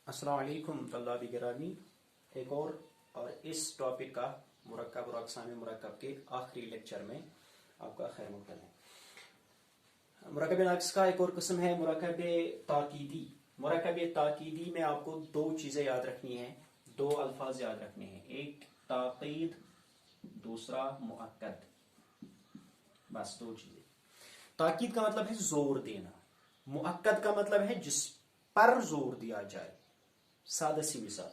अस्सलाम वालेकुम तल्लाबी गिरामी। एक और इस टॉपिक का मुरक्कब और अक़साम मुरक्कब के आखिरी लेक्चर में आपका खैर मक़दम है। मुरक्कब नाक़िस का एक और किस्म है मुरक्कब ताकीदी। मुरक्कब ताकीदी में आपको दो चीज़ें याद रखनी है, दो अल्फाज याद रखने हैं, एक ताकीद, दूसरा मुअक्कद। बस दो चीज़ें। ताकीद का मतलब है जोर देना, मुअक्कद का मतलब है जिस पर जोर दिया जाए। सादा सी मिसाल,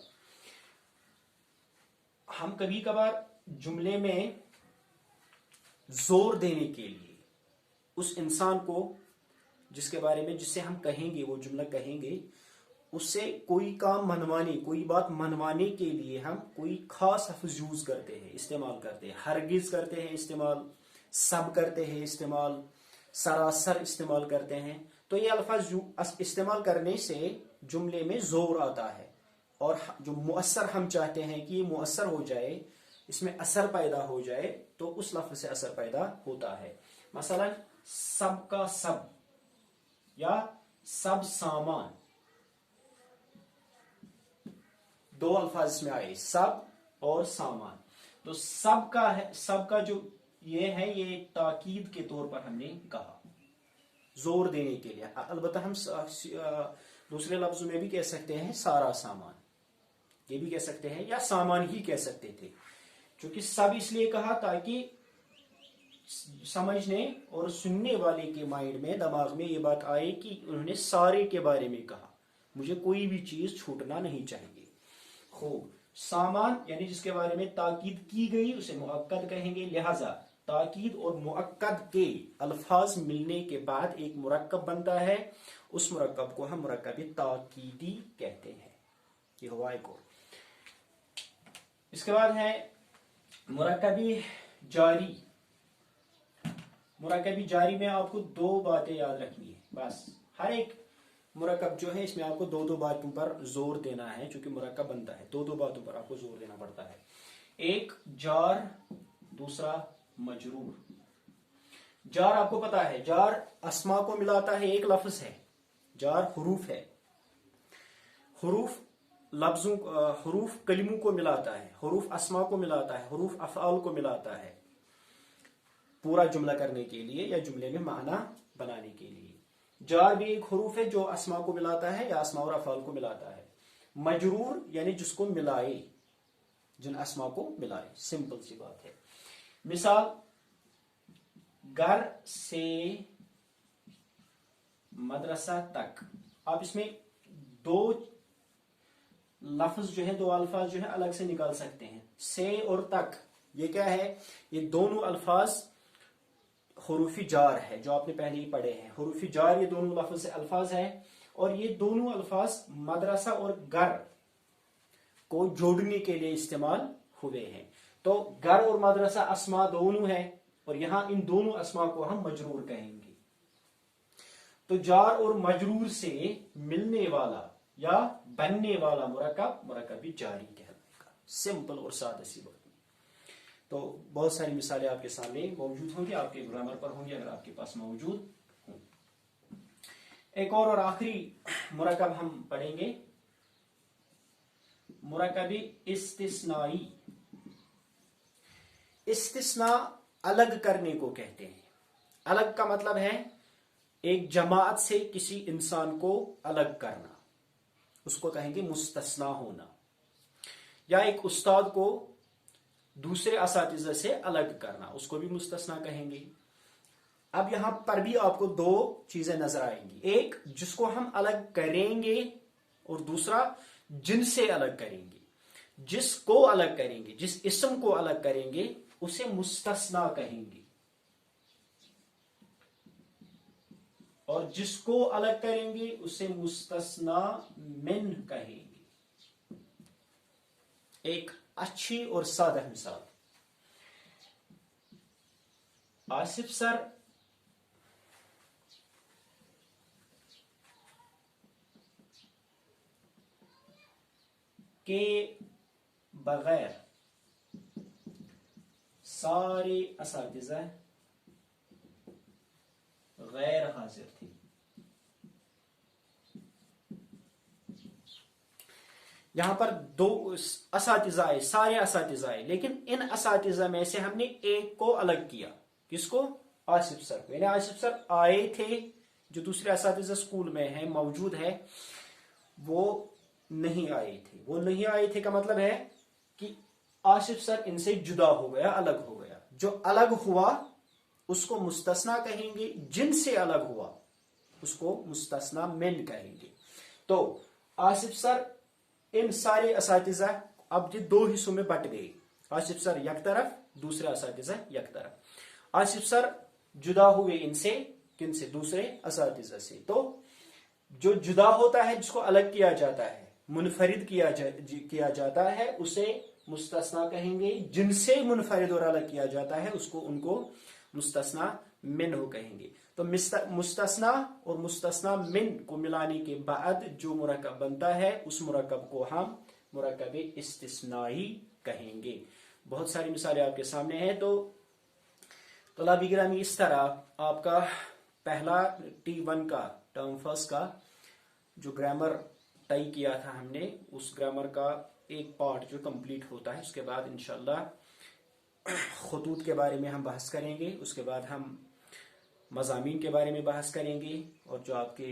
हम कभी कभार जुमले में जोर देने के लिए उस इंसान को जिसके बारे में जिससे हम कहेंगे, वो जुमला कहेंगे, उससे कोई काम मनवाने, कोई बात मनवाने के लिए हम कोई खास लफ्ज़ यूज करते हैं, इस्तेमाल करते हैं। हरगिज करते हैं इस्तेमाल, सब करते हैं इस्तेमाल, सरासर इस्तेमाल करते हैं। तो ये अल्फाज इस्तेमाल करने से जुमले में जोर आता है और जो मुअस्सर हम चाहते हैं कि ये मुअस्सर हो जाए, इसमें असर पैदा हो जाए, तो उस लफ्ज़ से असर पैदा होता है। मसलन सब का सब या सब सामान, दो अल्फाज इसमें आए, सब और सामान। तो सब का है, सब का जो ये है, ये ताकीद के तौर पर हमने कहा, जोर देने के लिए। अलबत्ता हम दूसरे लफ्जों में भी कह सकते हैं सारा सामान, ये भी कह सकते हैं, या सामान ही कह सकते थे। क्योंकि सब इसलिए कहा ताकि समझने और सुनने वाले के माइंड में, दिमाग में ये बात आए कि उन्होंने सारे के बारे में कहा, मुझे कोई भी चीज छूटना नहीं चाहिए। खूब, सामान यानी जिसके बारे में ताकीद की गई उसे मुअक्कद कहेंगे। लिहाजा ताकीद और मुअक्कद के अल्फाज मिलने के बाद एक मुरक्कब बनता है, उस मुरक्कब को हम मुरक्कब ताकीदी कहते हैं। ये हुआ एक और। इसके बाद है मुरक्कबी जारी। मुरक्कबी जारी में आपको दो बातें याद रखनी है बस। हर एक मुरक्कब जो है इसमें आपको दो दो बातों पर जोर देना है, क्योंकि मुरक्कब बनता है दो दो बातों पर आपको जोर देना पड़ता है। एक जार, दूसरा मजरूर। जार आपको पता है, जार अस्मा को मिलाता है, एक लफ्ज है। जार हुरूफ है, हुरूफ लफ्जों, हुरूफ कलिमों को मिलाता है, हुरूफ अस्मा को मिलाता है, हुरूफ अफ़आल को मिलाता है पूरा जुमला करने के लिए या जुमले में माना बनाने के लिए। जार भी एक हुरूफ है जो अस्मा को मिलाता है या अस्मा और अफ़आल को मिलाता है। मजरूर यानी जिसको मिलाए, जिन अस्मा को मिलाए। सिंपल सी बात है। मिसाल, घर से मदरसा तक। आप इसमें दो लफ्ज जो है, दो अल्फाज जो है अलग से निकाल सकते हैं। से और तक, ये क्या है? ये दोनों अल्फाज हुरूफी जार है, जो आपने पहले ही पढ़े हैं। हुरूफी जार ये दोनों लफ्ज से अल्फाज है, और ये दोनों अल्फाज मदरसा और घर को जोड़ने के लिए इस्तेमाल हुए हैं। तो घर और मदरसा अस्मा दोनों है, और यहां इन दोनों अस्मा को हम मजरूर कहेंगे। तो जार और मजरूर से मिलने वाला या बनने वाला मुरक्कब मुरक्कबी जारी कहलाएगा। सिंपल और सादा सी बात। तो बहुत सारी मिसालें आपके सामने मौजूद होंगी, आपके ग्रामर पर होंगी अगर आपके पास मौजूद हो। एक और आखिरी मुरक्कब हम पढ़ेंगे, मुरक्कबी इस्तिस्नाई। इस्तिस्ना अलग करने को कहते हैं। अलग का मतलब है एक जमात से किसी इंसान को अलग करना, उसको कहेंगे मुस्तस्ना होना। या एक उस्ताद को दूसरे असातिज़ा से अलग करना, उसको भी मुस्तस्ना कहेंगे। अब यहां पर भी आपको दो चीजें नजर आएंगी, एक जिसको हम अलग करेंगे और दूसरा जिनसे अलग करेंगे। जिसको अलग करेंगे, जिस इस्म को अलग करेंगे उसे मुस्तस्ना कहेंगे, और जिसको अलग करेंगे उसे मुस्तस्ना मिन कहेंगे। एक अच्छी और सादा मिसाल, आसिफ सर के बगैर सारे असातिज़ा गैर हाजिर थे। यहाँ पर दो असातिज़ा आए, सारे असातिज़ा आए, लेकिन इन असातिज़ा में से हमने एक को अलग किया। किसको? आसिफ सर को। यानी आसिफ सर आए थे, जो दूसरे असातिज़ा स्कूल में है मौजूद है, वो नहीं आए थे। वो नहीं आए थे का मतलब है कि आसिफ सर इनसे जुदा हो गया, अलग हो गया। जो अलग हुआ उसको मुस्तस्ना कहेंगे, जिनसे अलग हुआ उसको मुस्तस्ना मिन कहेंगे। तो आसिफ सर इन सारे असातिज़ा अब ये दो हिस्सों में बट गए। आसिफ सर एक तरफ, दूसरे असातिज़ा एक तरफ। आसिफ सर जुदा हुए इनसे, किनसे? दूसरे असातिज़ा से। तो जो जुदा होता है, जिसको अलग किया जाता है, मुनफरिद किया जाता है, उसे मुस्तस्ना कहेंगे। जिनसे मुनफरिद और अलग किया जाता है उसको उनको मुस्तस्ना मिन्हु कहेंगे। तो मुस्तस्ना और मुस्तस्ना मिन को मिलाने के बाद जो मुरक्कब बनता है उस मुरक्कब को हम मुरक्कब इस्तिस्नाई कहेंगे। बहुत सारी मिसालें आपके सामने हैं। तो तलाबी गिरामी, इस तरह आपका पहला T1 का टर्म फर्स्ट का जो ग्रामर तय किया था हमने, उस ग्रामर का एक पार्ट जो कंप्लीट होता है। उसके बाद इंशाल्लाह खुतूत के बारे में हम बहस करेंगे। उसके बाद हम मज़ामीन के बारे में बहस करेंगे, और जो आपके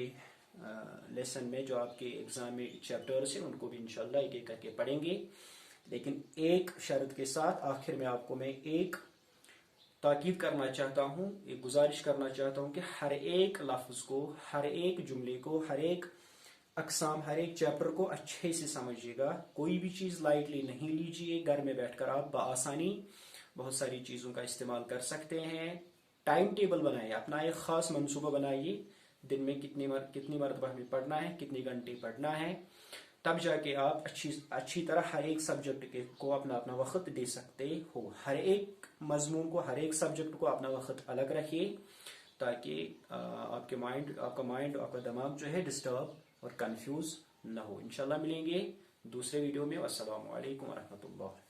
लेसन में, जो आपके एग्ज़ाम में चैप्टर्स हैं, उनको भी इंशाल्लाह एक एक करके पढ़ेंगे। लेकिन एक शर्त के साथ, आखिर में आपको मैं एक ताकीद करना चाहता हूँ, एक गुजारिश करना चाहता हूँ कि हर एक लफ्ज़ को, हर एक जुमले को, हर एक अक़साम, हर एक चैप्टर को अच्छे से समझिएगा। कोई भी चीज़ लाइटली नहीं लीजिए। घर में बैठकर आप बआसानी बहुत सारी चीज़ों का इस्तेमाल कर सकते हैं। टाइम टेबल बनाइए, अपना एक ख़ास मनसूबा बनाइए, दिन में कितनी मरतबा हमें पढ़ना है, कितने घंटे पढ़ना है, तब जाके आप अच्छी तरह हर एक सब्जेक्ट को अपना अपना वक्त दे सकते हो। हर एक मजमून को, हर एक सब्जेक्ट को अपना वक्त अलग रखिए, ताकि आपका माइंड, आपका दिमाग जो है डिस्टर्ब और कंफ्यूज ना हो। इंशाल्लाह मिलेंगे दूसरे वीडियो में। अस्सलामु अलैकुम व रहमतुल्लाह।